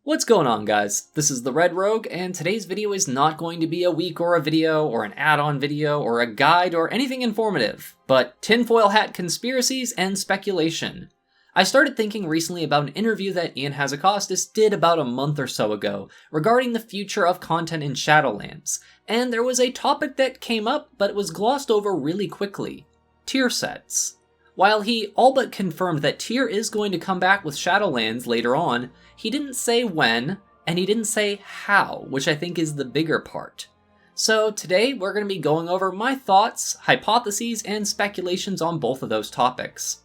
What's going on, guys? This is the Red Rogue, and today's video is not going to be a week or a video or an add-on video or a guide or anything informative, but tinfoil hat conspiracies and speculation. I started thinking recently about an interview that Ian Hazzikostas did about a month or so ago regarding the future of content in Shadowlands, and there was a topic that came up, but it was glossed over really quickly. Tier sets. While he all but confirmed that Tier is going to come back with Shadowlands later on, he didn't say when, and he didn't say how, which I think is the bigger part. So today we're going to be going over my thoughts, hypotheses, and speculations on both of those topics.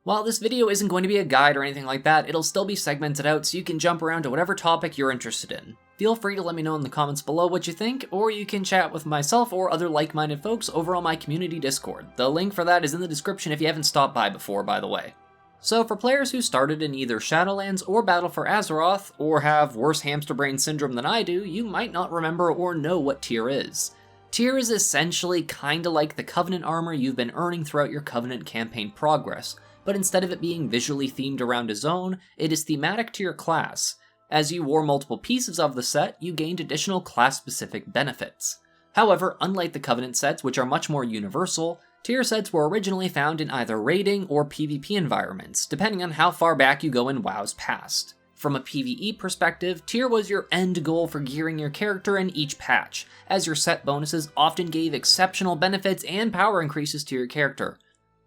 While this video isn't going to be a guide or anything like that, it'll still be segmented out so you can jump around to whatever topic you're interested in. Feel free to let me know in the comments below what you think, or you can chat with myself or other like-minded folks over on my community Discord. The link for that is in the description if you haven't stopped by before, by the way. So for players who started in either Shadowlands or Battle for Azeroth, or have worse hamster brain syndrome than I do, you might not remember or know what Tier is. Tier is essentially kinda like the Covenant armor you've been earning throughout your Covenant campaign progress, but instead of it being visually themed around a zone, it is thematic to your class. As you wore multiple pieces of the set, you gained additional class-specific benefits. However, unlike the Covenant sets, which are much more universal, Tier sets were originally found in either raiding or PvP environments, depending on how far back you go in WoW's past. From a PvE perspective, Tier was your end goal for gearing your character in each patch, as your set bonuses often gave exceptional benefits and power increases to your character.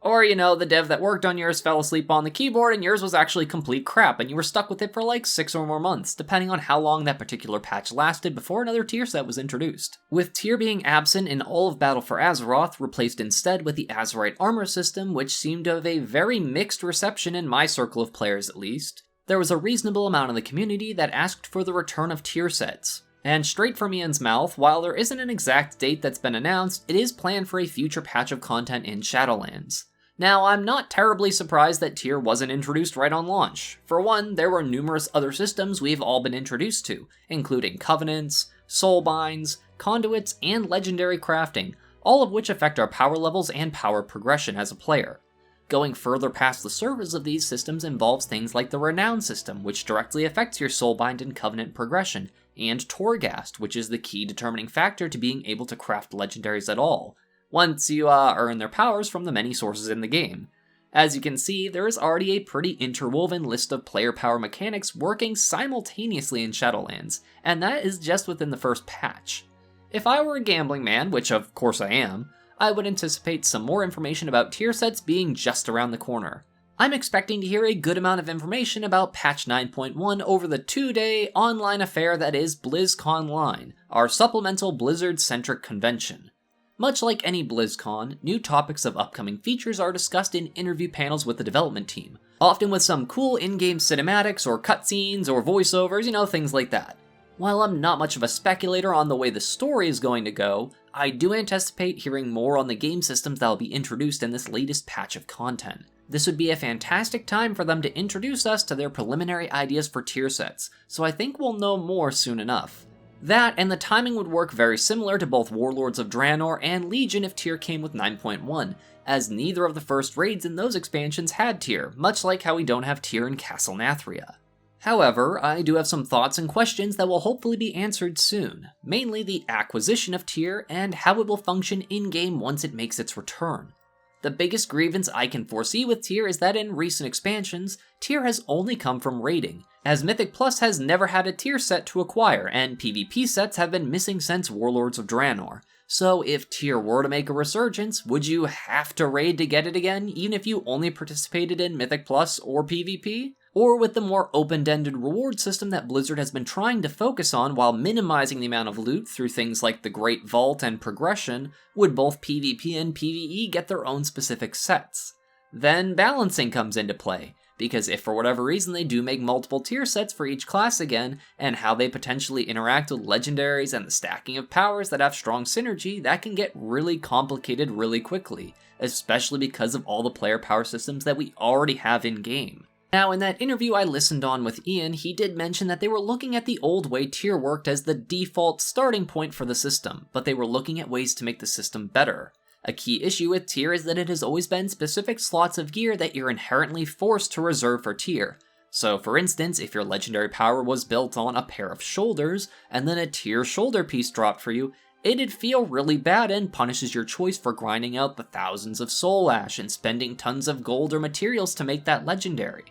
Or, the dev that worked on yours fell asleep on the keyboard and yours was actually complete crap and you were stuck with it for like 6 or more months, depending on how long that particular patch lasted before another Tier set was introduced. With Tier being absent in all of Battle for Azeroth, replaced instead with the Azerite armor system, which seemed to have a very mixed reception in my circle of players at least, there was a reasonable amount of the community that asked for the return of Tier sets. And straight from Ian's mouth, while there isn't an exact date that's been announced, it is planned for a future patch of content in Shadowlands. Now, I'm not terribly surprised that Tier wasn't introduced right on launch. For one, there were numerous other systems we've all been introduced to, including Covenants, Soulbinds, Conduits, and Legendary Crafting, all of which affect our power levels and power progression as a player. Going further past the surface of these systems involves things like the Renown system, which directly affects your Soulbind and Covenant progression, and Torghast, which is the key determining factor to being able to craft legendaries at all, once you earn their powers from the many sources in the game. As you can see, there is already a pretty interwoven list of player power mechanics working simultaneously in Shadowlands, and that is just within the first patch. If I were a gambling man, which of course I am, I would anticipate some more information about Tier sets being just around the corner. I'm expecting to hear a good amount of information about patch 9.1 over the 2-day online affair that is BlizzConline, our supplemental Blizzard-centric convention. Much like any BlizzCon, new topics of upcoming features are discussed in interview panels with the development team, often with some cool in-game cinematics or cutscenes or voiceovers, things like that. While I'm not much of a speculator on the way the story is going to go, I do anticipate hearing more on the game systems that will be introduced in this latest patch of content. This would be a fantastic time for them to introduce us to their preliminary ideas for Tier sets, so I think we'll know more soon enough. That, and the timing would work very similar to both Warlords of Draenor and Legion if Tier came with 9.1, as neither of the first raids in those expansions had Tier, much like how we don't have Tier in Castle Nathria. However, I do have some thoughts and questions that will hopefully be answered soon, mainly the acquisition of Tier and how it will function in-game once it makes its return. The biggest grievance I can foresee with Tier is that in recent expansions, Tier has only come from raiding, as Mythic Plus has never had a Tier set to acquire, and PvP sets have been missing since Warlords of Draenor. So if Tier were to make a resurgence, would you have to raid to get it again, even if you only participated in Mythic Plus or PvP? Or with the more open-ended reward system that Blizzard has been trying to focus on while minimizing the amount of loot through things like the Great Vault and Progression, would both PvP and PvE get their own specific sets? Then balancing comes into play, because if for whatever reason they do make multiple Tier sets for each class again, and how they potentially interact with legendaries and the stacking of powers that have strong synergy, that can get really complicated really quickly, especially because of all the player power systems that we already have in-game. Now, in that interview I listened on with Ian, he did mention that they were looking at the old way tier worked as the default starting point for the system, but they were looking at ways to make the system better. A key issue with tier is that it has always been specific slots of gear that you're inherently forced to reserve for tier. So for instance, if your legendary power was built on a pair of shoulders, and then a tier shoulder piece dropped for you, it'd feel really bad and punishes your choice for grinding out the thousands of soul ash and spending tons of gold or materials to make that legendary.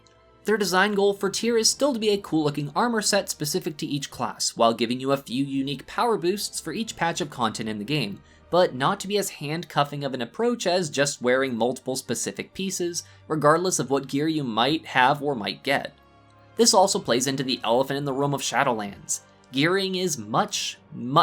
Their design goal for tier is still to be a cool looking armor set specific to each class, while giving you a few unique power boosts for each patch of content in the game, but not to be as handcuffing of an approach as just wearing multiple specific pieces, regardless of what gear you might have or might get. This also plays into the elephant in the room of Shadowlands. Gearing is much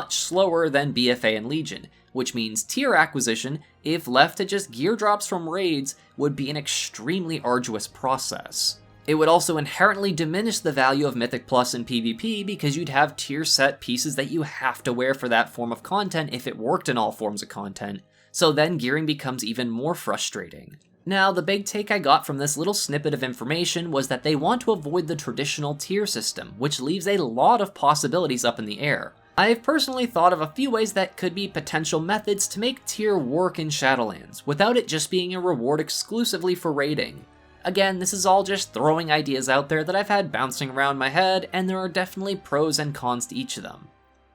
slower than BFA and Legion, which means tier acquisition, if left to just gear drops from raids, would be an extremely arduous process. It would also inherently diminish the value of Mythic Plus in PvP because you'd have tier set pieces that you have to wear for that form of content if it worked in all forms of content, so then gearing becomes even more frustrating. Now, the big take I got from this little snippet of information was that they want to avoid the traditional tier system, which leaves a lot of possibilities up in the air. I've personally thought of a few ways that could be potential methods to make tier work in Shadowlands, without it just being a reward exclusively for raiding. Again, this is all just throwing ideas out there that I've had bouncing around my head, and there are definitely pros and cons to each of them.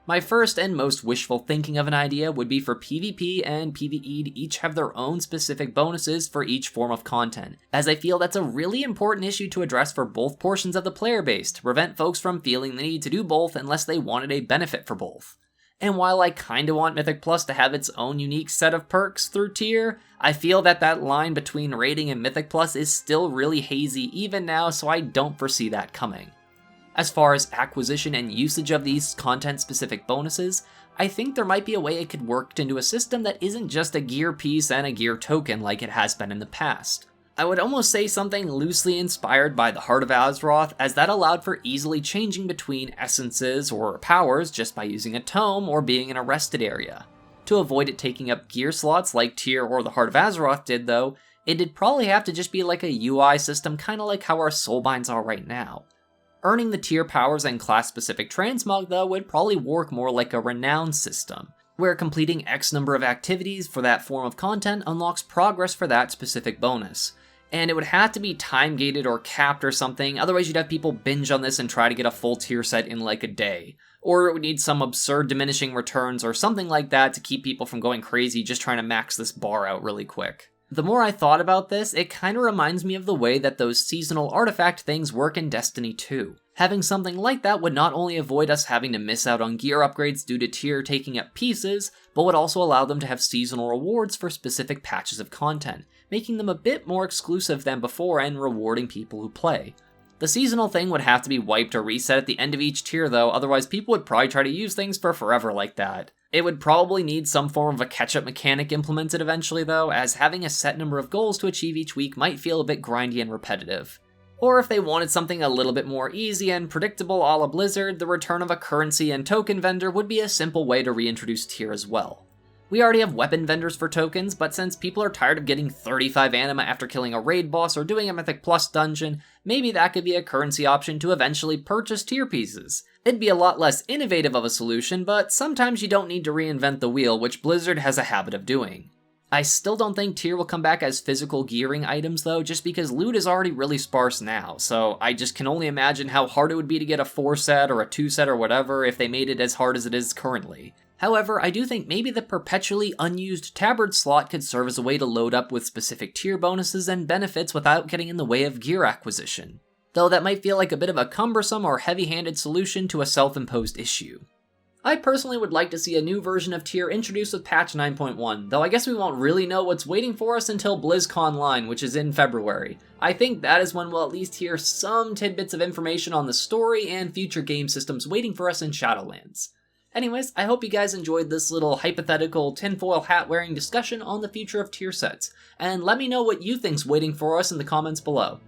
My first and most wishful thinking of an idea would be for PvP and PvE to each have their own specific bonuses for each form of content, as I feel that's a really important issue to address for both portions of the player base to prevent folks from feeling the need to do both unless they wanted a benefit for both. And while I kinda want Mythic Plus to have its own unique set of perks through tier, I feel that line between raiding and Mythic Plus is still really hazy even now, so I don't foresee that coming. As far as acquisition and usage of these content-specific bonuses, I think there might be a way it could work into a system that isn't just a gear piece and a gear token like it has been in the past. I would almost say something loosely inspired by the Heart of Azeroth, as that allowed for easily changing between essences or powers just by using a tome or being in a rested area. To avoid it taking up gear slots like tier or the Heart of Azeroth did though, it'd probably have to just be like a UI system kinda like how our soulbinds are right now. Earning the tier powers and class-specific transmog though would probably work more like a renown system, where completing X number of activities for that form of content unlocks progress for that specific bonus. And it would have to be time-gated or capped or something, otherwise you'd have people binge on this and try to get a full tier set in like a day. Or it would need some absurd diminishing returns or something like that to keep people from going crazy just trying to max this bar out really quick. The more I thought about this, it kinda reminds me of the way that those seasonal artifact things work in Destiny 2. Having something like that would not only avoid us having to miss out on gear upgrades due to tier taking up pieces, but would also allow them to have seasonal rewards for specific patches of content, making them a bit more exclusive than before and rewarding people who play. The seasonal thing would have to be wiped or reset at the end of each tier though, otherwise people would probably try to use things for forever like that. It would probably need some form of a catch-up mechanic implemented eventually though, as having a set number of goals to achieve each week might feel a bit grindy and repetitive. Or if they wanted something a little bit more easy and predictable a la Blizzard, the return of a currency and token vendor would be a simple way to reintroduce tier as well. We already have weapon vendors for tokens, but since people are tired of getting 35 anima after killing a raid boss or doing a Mythic Plus dungeon, maybe that could be a currency option to eventually purchase tier pieces. It'd be a lot less innovative of a solution, but sometimes you don't need to reinvent the wheel, which Blizzard has a habit of doing. I still don't think tier will come back as physical gearing items though, just because loot is already really sparse now, so I just can only imagine how hard it would be to get a 4 set or a 2 set or whatever if they made it as hard as it is currently. However, I do think maybe the perpetually unused tabard slot could serve as a way to load up with specific tier bonuses and benefits without getting in the way of gear acquisition. Though that might feel like a bit of a cumbersome or heavy-handed solution to a self-imposed issue. I personally would like to see a new version of tier introduced with patch 9.1, though I guess we won't really know what's waiting for us until BlizzConline, which is in February. I think that is when we'll at least hear some tidbits of information on the story and future game systems waiting for us in Shadowlands. Anyways, I hope you guys enjoyed this little hypothetical tinfoil hat wearing discussion on the future of tier sets, and let me know what you think's waiting for us in the comments below.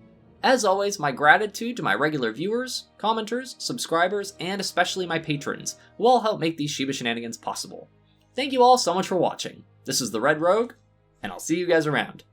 As always, my gratitude to my regular viewers, commenters, subscribers, and especially my patrons, who all help make these Shiba Shenanigans possible. Thank you all so much for watching. This is the Red Rogue, and I'll see you guys around.